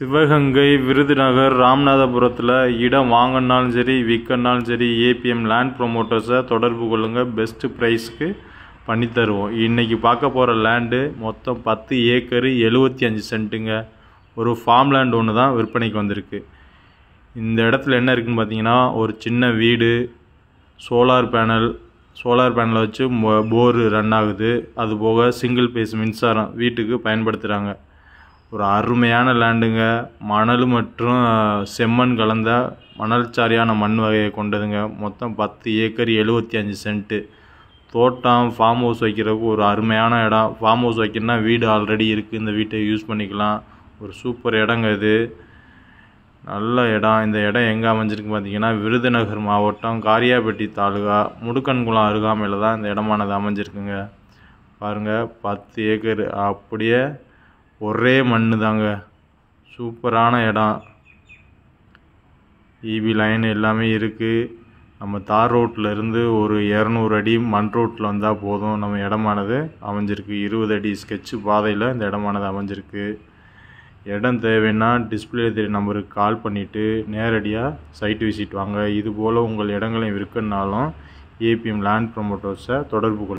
சிவகங்கை, விருதுநகர், ராமநாதபுரத்தில் இடம் வாங்கினாலும் சரி விற்கனாலும் சரி ஏபிஎம் லேண்ட் ப்ரொமோட்டர்ஸை தொடர்பு கொள்ளுங்கள். பெஸ்ட்டு ப்ரைஸ்க்கு பண்ணித்தருவோம். இன்றைக்கி பார்க்க போகிற லேண்டு மொத்தம் 10 ஏக்கரு 75 சென்ட்டுங்க. ஒரு ஃபார்ம் லேண்ட் ஒன்று தான் விற்பனைக்கு வந்திருக்கு. இந்த இடத்துல என்ன இருக்குதுன்னு பார்த்தீங்கன்னா, ஒரு சின்ன வீடு, சோலார் பேனலை வச்சு போர் ரன் ஆகுது. அதுபோக சிங்கிள் பேஸ் மின்சாரம் வீட்டுக்கு பயன்படுத்துகிறாங்க. ஒரு அருமையான லேண்டுங்க. மணல் மற்றும் செம்மண் கலந்த மணல்சாரியான மண் வகையை கொண்டதுங்க. மொத்தம் 10 ஏக்கர் 75 சென்ட்டு. தோட்டம், ஃபார்ம் ஹவுஸ் வைக்கிறதுக்கு ஒரு அருமையான இடம். ஃபார்ம் ஹவுஸ் வைக்கணும்னா வீடு ஆல்ரெடி இருக்குது, இந்த வீட்டை யூஸ் பண்ணிக்கலாம். ஒரு சூப்பர் இடங்க இது, நல்ல இடம். இந்த இடம் எங்கே அமைஞ்சிருக்கு பார்த்தீங்கன்னா, விருதுநகர் மாவட்டம், காரியாபட்டி தாலுகா, முடுக்கன்குளம் அருகாமையில் தான் இந்த இடமானது அமைஞ்சிருக்குங்க. பாருங்கள், 10 ஏக்கர் அப்படியே ஒரே மண் தாங்க. சூப்பரான இடம். இபி லைன் எல்லாமே இருக்குது. நம்ம தார் ரோட்டில் இருந்து ஒரு 200 அடி மண் ரோட்டில் வந்தால் போதும். நம்ம இடமானது அமைஞ்சிருக்கு. 20 அடி ஸ்கெட்சு பாதையில் இந்த இடமானது அமைஞ்சிருக்கு. இடம் தேவைன்னா டிஸ்பிளே தெரிய நம்பருக்கு கால் பண்ணிவிட்டு நேரடியாக சைட் விசிட் வாங்க. இதுபோல் உங்கள் இடங்களையும் விற்கனாலும் ஏபிஎம் லேண்ட் ப்ரொமோட்டர்ஸை தொடர்பு கொள்ளுங்கள்.